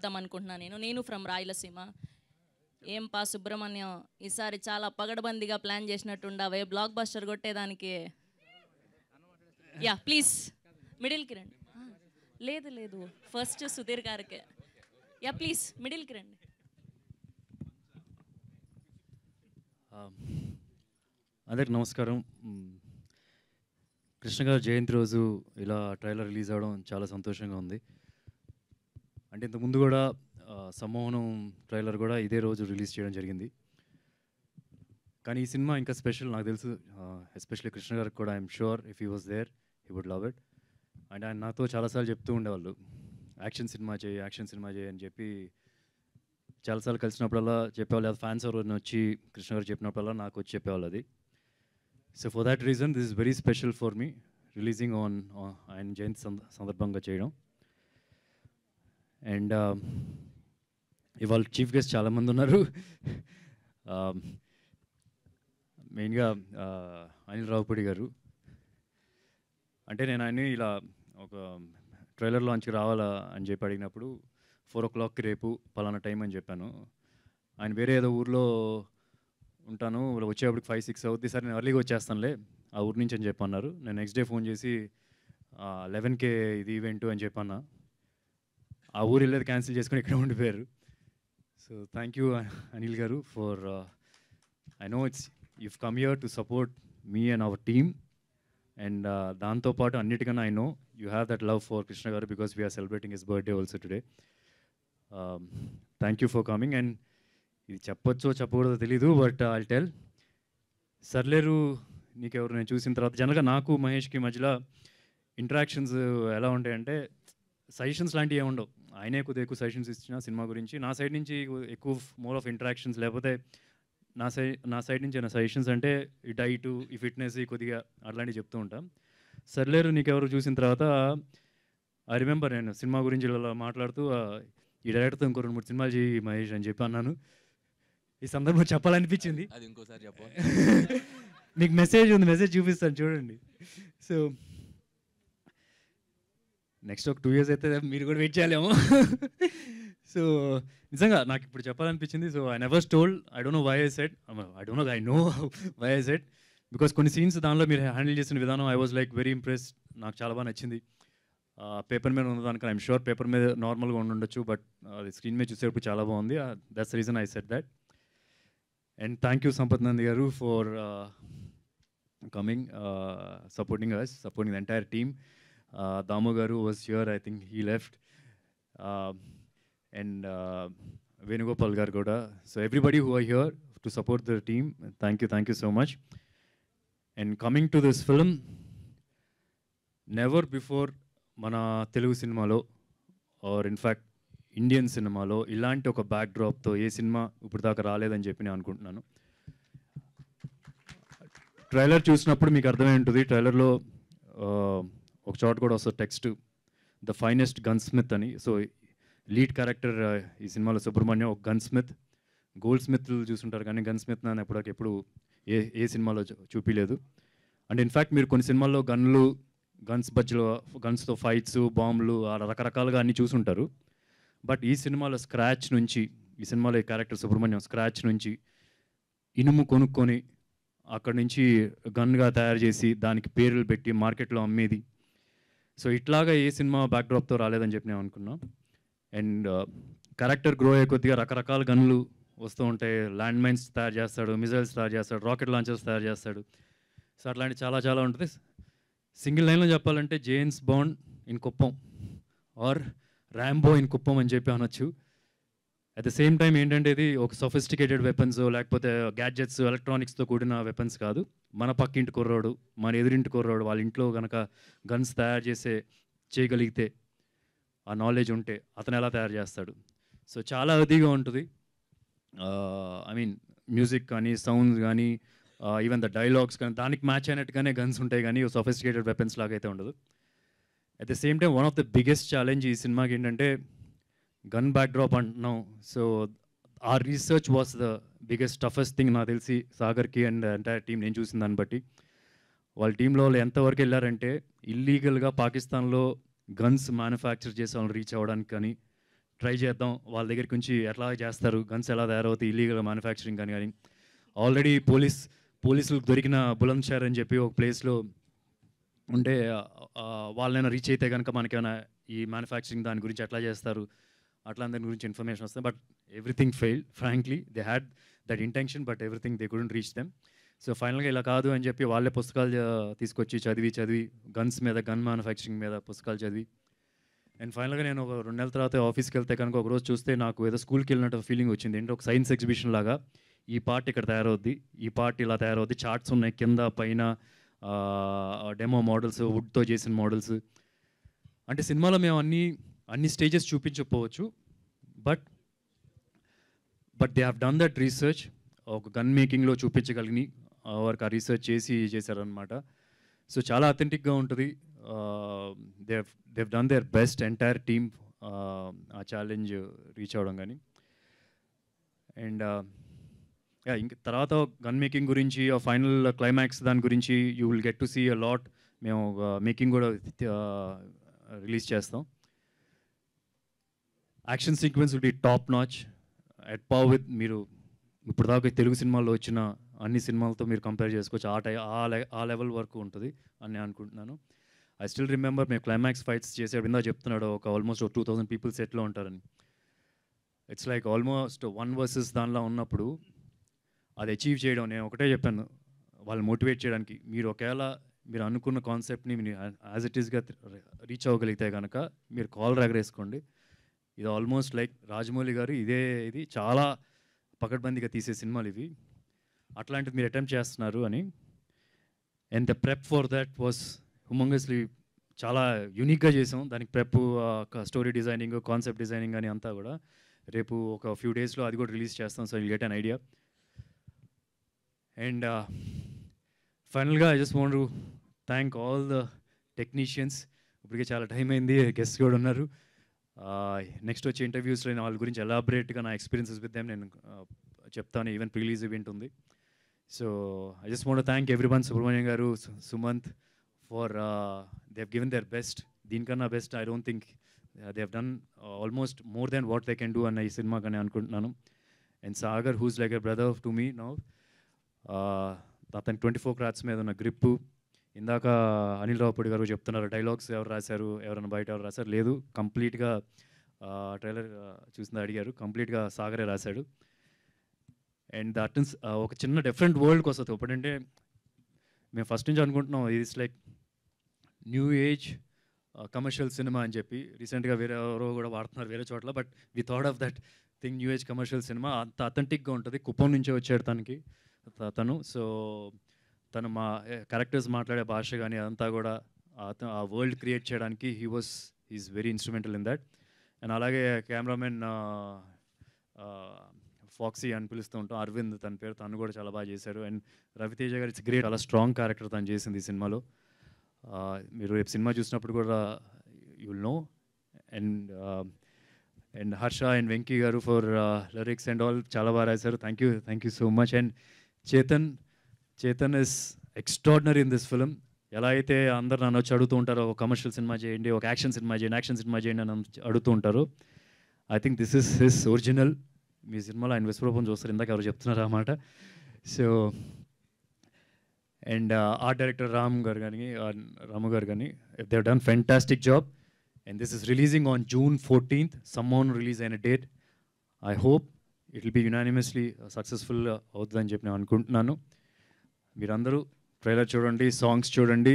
చెప్దాం అనుకుంటున్నాను. నేను ఫ్రమ్ రాయలసీమ. ఏం పా సుబ్రహ్మణ్యం, ఈసారి చాలా పగడబందిగా ప్లాన్ చేసినట్టుండవే, బ్లాక్ బస్టర్ కొట్టేదానికి. యా ప్లీజ్ మిడిల్కి రండి. లేదు లేదు, ఫస్ట్ సుధీర్ గారికి. యా ప్లీజ్ మిడిల్కి రండి. అందరికి నమస్కారం. కృష్ణ గారు జయంతి రోజు ఇలా ట్రైలర్ రిలీజ్ అవ్వడం చాలా సంతోషంగా ఉంది. అంటే ఇంతకుముందు కూడా సమ్మోహనం ట్రైలర్ కూడా ఇదే రోజు రిలీజ్ చేయడం జరిగింది. కానీ ఈ సినిమా ఇంకా స్పెషల్ నాకు తెలుసు. ఎస్పెషల్లీ కృష్ణ గారికి కూడా I'm sure if he was there he would love it. And ఆయన నాతో చాలాసార్లు చెప్తూ ఉండేవాళ్ళు, యాక్షన్ సినిమా చేయి అని చెప్పి చాలాసార్లు కలిసినప్పుడల్లా చెప్పేవాళ్ళు. అది ఫ్యాన్స్ ఎవరైనా వచ్చి కృష్ణ గారు చెప్పినప్పుడల్లా నాకు వచ్చి చెప్పేవాళ్ళు అది. So for that reason this is very special for me, releasing on ఆయన జయంతి సందర్భంగా చేయడం. అండ్ ఇవాళ చీఫ్ గెస్ట్ చాలామంది ఉన్నారు. మెయిన్గా అనిల్ రావుపూడి గారు. అంటే నేను ఆయన్ని ఇలా ఒక ట్రైలర్ లాంచ్కి రావాలా అని చెప్పి అడిగినప్పుడు 4 o'clockకి రేపు పలానా టైం అని చెప్పాను. ఆయన వేరే ఏదో ఊర్లో ఉంటాను, వచ్చేప్పటికి 5-6 అవుద్ది, సరే నేను ఎర్లీగా వచ్చేస్తానులే ఆ ఊరి నుంచి అని చెప్పన్నారు. నేను నెక్స్ట్ డే ఫోన్ చేసి 11కే ఇది ఈవెంట్ అని చెప్పన్నా. ఆ ఊరు వెళ్ళేది క్యాన్సిల్ చేసుకొని ఇక్కడ ఉండిపోయారు. సో థ్యాంక్ యూ అనిల్ గారు for I know it's you've come here to support me and our team, and దాంతోపాటు అన్నిటికన్నా I know you have that love for Krishna garu because we are celebrating his birthday also today. Thank you for coming. And ఇది చెప్పొచ్చో చెప్పకూడదో తెలీదు, but I'll tell. సర్లేరు నీకెవరు నేను చూసిన తర్వాత జనరల్గా నాకు మహేష్కి మధ్యలో ఇంటరాక్షన్స్ ఎలా ఉంటాయంటే సజెషన్స్ లాంటివి ఏమి ఉండవు. ఆయనే కొద్దిగా ఎక్కువ సజెషన్స్ ఇచ్చిన సినిమా గురించి, నా సైడ్ నుంచి ఎక్కువ మోర్ ఆఫ్ ఇంటరాక్షన్స్, లేకపోతే నా సైడ్ నుంచి ఏమైనా సజెషన్స్ అంటే ఈ డైట్, ఈ ఫిట్నెస్ కొద్దిగా అట్లాంటివి చెప్తూ ఉంటాం. సర్లేరు నీకెవరు చూసిన తర్వాత ఐ రిమెంబర్ నేను సినిమా గురించి ఇలా మాట్లాడుతూ ఈ డైరెక్టర్తో ఇంకో 2-3 సినిమాలు చేయి మహేష్ అని చెప్పి అన్నాను. ఈ సందర్భం చెప్పాలనిపించింది. అది ఇంకోసారి చెప్పు. మీకు మెసేజ్ ఉంది, మెసేజ్ చూపిస్తాను చూడండి. సో నెక్స్ట్ ఒక 2 years అయితే మీరు కూడా వెయిట్ చేయాలేమో. సో నిజంగా నాకు ఇప్పుడు చెప్పాలనిపించింది. So I never told, I don't know why I said, I know why I said, because కొన్ని సీన్స్ దానిలో మీరు హ్యాండిల్ చేసిన విధానం I was like very impressed. నాకు చాలా బాగా నచ్చింది. పేపర్ మీద ఉన్నదానికి ఐఎమ్ షూర్ పేపర్ మీద నార్మల్గా ఉండొచ్చు, బట్ అది స్క్రీన్ మీద చూసేటప్పుడు చాలా బాగుంది. That's reason I said that. And thank you Sampath Nandi garu for coming, supporting us, supporting the entire team. Damu garu was here, I think he left. And Venugopal garu kuda. So everybody who are here to support the team, thank you so much. And coming to this film, never before mana Telugu cinema lo, or in fact Indian cinema lo ilanti oka backdrop tho A cinema ఇప్పుడు దాకా రాలేదని చెప్పి నేను అనుకుంటున్నాను. Trailer చూసినప్పుడు మీకు అర్థమై ఉంటుంది. ట్రైలర్లో ఒక చోట కూడా వస్తుంది text, the finest gun Smith అని. సో లీడ్ క్యారెక్టర్ ఈ సినిమాలో సుబ్రహ్మణ్యం ఒక గన్ స్మిత్. గోల్డ్ స్మిత్లు చూసుంటారు కానీ గన్ స్మిత్ అని ఎప్పుడు ఏ సినిమాలో చూపించలేదు. అండ్ ఇన్ఫ్యాక్ట్ మీరు కొన్ని సినిమాల్లో గన్స్తో ఫైట్స్, బాంబులు రకరకాలుగా అన్నీ చూసుంటారు. బట్ ఈ సినిమాలో స్క్రాచ్ నుంచి, ఈ సినిమాలో ఈ క్యారెక్టర్ సుబ్రహ్మణ్యం స్క్రాచ్ నుంచి ఇనుము కొనుక్కొని అక్కడి నుంచి గన్గా తయారు చేసి దానికి పేర్లు పెట్టి మార్కెట్లో అమ్మేది. సో ఇట్లాగా ఏ సినిమా బ్యాక్డ్రాప్తో రాలేదని చెప్పి నేను అనుకున్నాను. అండ్ క్యారెక్టర్ గ్రో అయ్యే కొద్దిగా రకరకాల గన్లు వస్తూ ఉంటాయి. ల్యాండ్ మైన్స్ తయారు చేస్తాడు, మిజైల్స్ తయారు చేస్తాడు, రాకెట్ లాంచర్స్ తయారు చేస్తాడు. సో అట్లాంటి చాలా ఉంటుంది. సింగిల్ లైన్లో చెప్పాలంటే James Bond in Kuppam or Rambo in Kuppam అని చెప్పి అనొచ్చు. అట్ ద సేమ్ టైం ఏంటంటే ఇది ఒక సొఫిస్టికేటెడ్ వెపన్స్ లేకపోతే గ్యాడ్జెట్స్, ఎలక్ట్రానిక్స్తో కూడిన వెపన్స్ కాదు. మన పక్కింటి కుర్రోడు, మన ఎదురింటి కుర్రోడు వాళ్ళ ఇంట్లో కనుక గన్స్ తయారు చేయగలిగితే, ఆ నాలెడ్జ్ ఉంటే అతను ఎలా తయారు చేస్తాడు. సో చాలా అదిగా ఉంటుంది. ఐ మీన్ మ్యూజిక్ కానీ, సౌండ్స్ కానీ, ఈవెన్ ద డైలాగ్స్ కానీ దానికి మ్యాచ్ అయినట్టుగానే గన్స్ ఉంటాయి కానీ సొఫిస్టికేటెడ్ వెపన్స్ లాగా అయితే ఉండదు. At the same time one of the biggest challenge ఈ సినిమాకి ఏంటంటే గన్ బ్యాక్డ్రాప్ అంటున్నాం. సో ఆ research was the biggest toughest thing నాకు తెలిసి సాగర్కి అండ్ ఎంటైర్ టీం నేను చూసిన దాన్ని బట్టి. వాళ్ళ టీంలో వాళ్ళు ఎంతవరకు వెళ్ళారంటే ఇల్లీగల్గా పాకిస్తాన్లో గన్స్ మ్యానుఫ్యాక్చర్ చేసే వాళ్ళని రీచ్ అవ్వడానికి కానీ, ట్రై చేద్దాం, వాళ్ళ దగ్గరికి నుంచి ఎట్లా చేస్తారు, గన్స్ ఎలా తయారవుతాయి, ఇల్లీగల్ మ్యానుఫ్యాక్చరింగ్ కానీ ఆల్రెడీ పోలీసులకు దొరికిన బులంద్ షహర్ అని చెప్పి ఒక ప్లేస్లో ఉంటే వాళ్ళైనా రీచ్ అయితే కనుక మనకేమైనా ఈ మ్యానుఫ్యాక్చరింగ్ దాని గురించి ఎట్లా చేస్తారు అట్లా దాని గురించి ఇన్ఫర్మేషన్ వస్తుంది. But everything fail frankly. They had that intention but everything they couldn't reach them. So ఫైనల్గా ఇలా కాదు అని చెప్పి వాళ్ళే పుస్తకాలు తీసుకొచ్చి చదివి గన్స్ మీద, గన్ మ్యానుఫ్యాక్చరింగ్ మీద పుస్తకాలు చదివి అండ్ ఫైనల్గా నేను ఒక 2 నెలల తర్వాత ఆఫీస్కి వెళ్తే కనుక ఒకరోజు చూస్తే నాకు ఏదో స్కూల్కి వెళ్ళినట్టు ఫీలింగ్ వచ్చింది. ఏంటంటే ఒక సైన్స్ ఎగ్జిబిషన్ లాగా ఈ పార్ట్ ఇక్కడ తయారవుద్ది, ఈ పార్ట్ ఇలా తయారవుద్ది, చార్ట్స్ ఉన్నాయి కింద పైన, డెమో మోడల్స్, వుడ్తో చేసిన మోడల్స్. అంటే సినిమాలో మేము అన్ని స్టేజెస్ చూపించకపోవచ్చు, but they have done that research. ఒక గన్ మేకింగ్లో చూపించగలిగి వారికి ఆ రీసెర్చ్ చేశారనమాట. సో చాలా అథెంటిక్గా ఉంటుంది. They've done their best, entire team ఆ ఛాలెంజ్ రీచ్ అవ్వడం కానీ. అండ్ ఇంక తర్వాత గన్ మేకింగ్ గురించి, ఆ ఫైనల్ క్లైమాక్స్ దాని గురించి you will get to see a lot. మేము మేకింగ్ కూడా రిలీజ్ చేస్తాం. Action sequence will be top notch, at par with మీరు ఇప్పుడు దాకా తెలుగు సినిమాల్లో వచ్చిన అన్ని సినిమాలతో మీరు కంపేర్ చేసుకోవచ్చు. ఆ లెవెల్ వరకు ఉంటుంది అని నేను అనుకుంటున్నాను. ఐ స్టిల్ రిమెంబర్ మేము క్లైమాక్స్ ఫైట్స్ చేసే విందా చెప్తున్నాడు ఒక ఆల్మోస్ట్ 2000 పీపుల్ సెట్లో ఉంటారని. ఇట్స్ లైక్ ఆల్మోస్ట్ 1 versus దానిలో ఉన్నప్పుడు అది అచీవ్ చేయడం, నేను ఒకటే చెప్పాను వాళ్ళు మోటివేట్ చేయడానికి, మీరు అనుకున్న కాన్సెప్ట్ని మీరు యాజ్ ఇట్ ఈస్గా రీచ్ అవ్వగలిగితే కనుక మీరు కాల్ ఎగరేసుకోండి. ఇది ఆల్మోస్ట్ లైక్ రాజమౌళి గారు ఇది చాలా పకడ్బందీగా తీసే సినిమాలు ఇవి, అట్లాంటిది మీరు అటెంప్ట్ చేస్తున్నారు అని. And the prep for that was humongously, చాలా యూనిక్గా చేసాం. దానికి prep, story designing, concept designing అని అంతా కూడా రేపు ఒక ఫ్యూ డేస్లో అది కూడా రిలీజ్ చేస్తాం. So will get an idea. And ఫైనల్గా I just want to thank all the technicians. ఇప్పటికే చాలా టైం అయింది, గెస్ట్ కూడా ఉన్నారు. నెక్స్ట్ వచ్చే ఇంటర్వ్యూస్లో నేను వాళ్ళ గురించి ఎలాబరేట్గా నా ఎక్స్పీరియన్సెస్ విత్ దెమ్ నేను చెప్తాను. ఈవెన్ ప్రిలీజ్ ఈవెంట్ ఉంది. So I just want to thank everyone, Subrahmanyam గారు, Sumanth, for they have given their best. దీనికన్నా best I don't think they have done almost more than what they can do అన్న ఈ సినిమా కానీ అనుకుంటున్నాను. And Sagar, who's like a brother to me now, అతని 24 క్రాట్స్ మీద ఉన్న గ్రిప్పు. ఇందాక అనిల్ రావుపూడి గారు చెప్తున్నారు డైలాగ్స్ ఎవరు రాశారు, ఎవరైనా బయట ఎవరు రాశారు, లేదు కంప్లీట్గా ట్రైలర్ చూసింది అడిగారు, కంప్లీట్గా సాగరే రాశాడు. అండ్ దట్ ఒక చిన్న డిఫరెంట్ వరల్డ్కి వస్తుంది. ఇప్పుడంటే మేము ఫస్ట్ నుంచి అనుకుంటున్నాం it's like new age commercial cinema అని చెప్పి. రీసెంట్గా వేరే ఎవరో కూడా వాడుతున్నారు వేరే చోట్ల, but we thought of that thing, new age commercial cinema. అంత అథెంటిక్గా ఉంటుంది. కుప్పం నుంచే వచ్చాడు తను. సో తను మా క్యారెక్టర్స్ మాట్లాడే భాష కానీ అదంతా కూడా ఆ వరల్డ్ క్రియేట్ చేయడానికి is very instrumental in that. And అలాగే కెమెరామెన్ ఫాక్సీ అని పిలుస్తూ ఉంటాం, అరవింద్ తన పేరు, తను కూడా చాలా బాగా చేశారు. అండ్ రవితేజ గారు ఇట్స్ గ్రేట్, చాలా స్ట్రాంగ్ క్యారెక్టర్ తను చేసింది ఈ సినిమాలో. మీరు రేపు సినిమా చూసినప్పుడు కూడా you will know. And Harsha and Venky గారు ఫర్ లిరిక్స్ అండ్ ఆల్ చాలా బాగా రాశారు. Thank you so much. And Chetan is extraordinary in this film. ఎలా అయితే అందరు నన్ను వచ్చి అడుగుతూ ఉంటారో ఒక కమర్షియల్ సినిమా చేయండి, ఒక యాక్షన్ సినిమా చేయండి అని అడుగుతూ ఉంటారు. I think this is his original. మీ సినిమాలో ఆయన విశ్వరూపం చూస్తారు, ఇందాక ఎవరు చెప్తున్నారు అన్నమాట. So and art director Ramu గారు కానీ they have done fantastic job. And this is releasing on June 14th. సమ్మౌన్ రిలీజ్ అయిన date. I hope it will be unanimously successful అవుతుందని చెప్పి నేను అనుకుంటున్నాను. మీరందరూ ట్రైలర్ చూడండి, సాంగ్స్ చూడండి.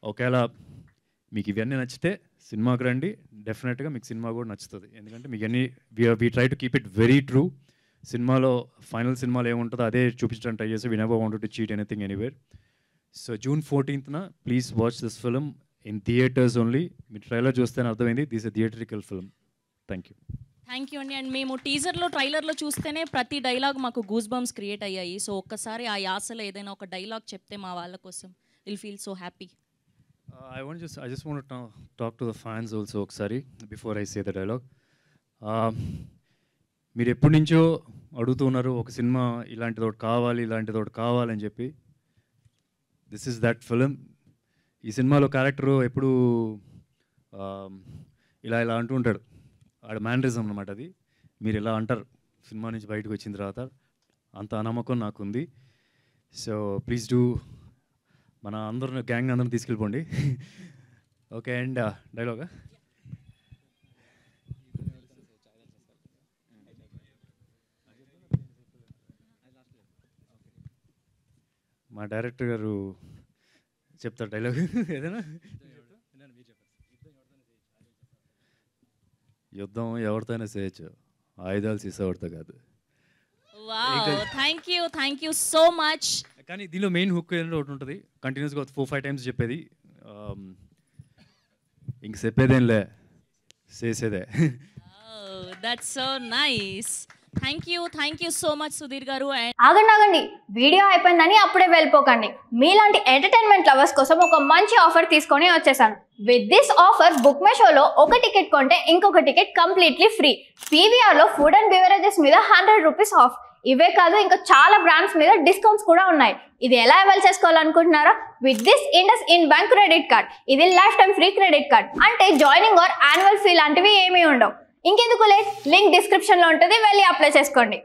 ఒకవేళ మీకు ఇవన్నీ నచ్చితే సినిమాకి రండి, డెఫినెట్గా మీకు సినిమా కూడా నచ్చుతుంది. ఎందుకంటే మీకు అన్నీ we try to keep it very true. సినిమాలో ఫైనల్ సినిమాలో ఏముంటుందో అదే చూపించడానికి ట్రై చేసి we never wanted to cheat anything anywhere. So June 14th please watch this film in theatres only. Me trailer చూస్తేనే అర్థమైంది this a theatrical film. Thank you అండి. And మేము టీజర్లో ట్రైలర్లో చూస్తేనే ప్రతి డైలాగ్ మాకు గూస్ బంప్స్ క్రియేట్ అయ్యాయి. సో ఒక్కసారి ఆ యాసలో ఏదైనా ఒక డైలాగ్ చెప్తే మా వాళ్ళ కోసం will feel so happy. I just want to talk to the fans also ఒకసారి before I say the dialogue. మీరు ఎప్పటి నుంచో అడుగుతున్నారు ఒక సినిమా ఇలాంటిది ఒకటి కావాలని చెప్పి. This is that film. ఈ సినిమాలో క్యారెక్టరు ఎప్పుడు ఇలా అంటూ ఉంటాడు, ఆడ మేనరిజం అనమాట అది. మీరు ఇలా అంటారు సినిమా నుంచి బయటకు వచ్చిన తర్వాత, అంత నమ్మకం నాకుంది. సో ప్లీజ్ డూ మన అందరిని గ్యాంగ్ అందరిని తీసుకెళ్ళిపోండి. ఓకే, అండ్ డైలాగా మా డైరెక్టర్ గారు చెప్తారు డైలాగ్ ఏదైనా. యుద్ధం ఎవరితోనే చేయొచ్చు, ఆయుధాలు సీసావడితో కాదు. Wow, thank you so much. కానీ దీనిలో మెయిన్ హుక్ ఏంటో ఒకటి ఉంటుంది, కంటిన్యూస్గా 4-5 టైమ్స్ చెప్పేది. ఇంక చెప్పేదేంలే, చేసేదే. That's so nice. Thank you so much Sudheer గారు. అండ్ ఆగండి, వీడియో అయిపోయిందని అప్పుడే వెళ్ళిపోకండి. మీలాంటి ఎంటర్టైన్మెంట్ లవర్స్ కోసం ఒక మంచి ఆఫర్ తీసుకొని వచ్చేసాను. With this offer book my షోలో ఒక టికెట్ కొంటే ఇంకొక టికెట్ కంప్లీట్లీ ఫ్రీ. పీవీఆర్లో ఫుడ్ అండ్ బెవరేజెస్ మీద 100 రూపీస్ ఆఫ్. ఇవే కాదు, ఇంకా చాలా బ్రాండ్స్ మీద డిస్కౌంట్స్ కూడా ఉన్నాయి. ఇది ఎలా అవైల్ చేసుకోవాలనుకుంటున్నారా? With this IndusInd bank credit card. ఇది lifetime free credit card. అంటే జాయినింగ్ ఆర్ యాన్యువల్ ఫీ లాంటివి ఏమీ ఉండవు. ఇంకెందుకు లేట్, లింక్ డిస్క్రిప్షన్లో ఉంటుంది, వెళ్ళి అప్లై చేసుకోండి.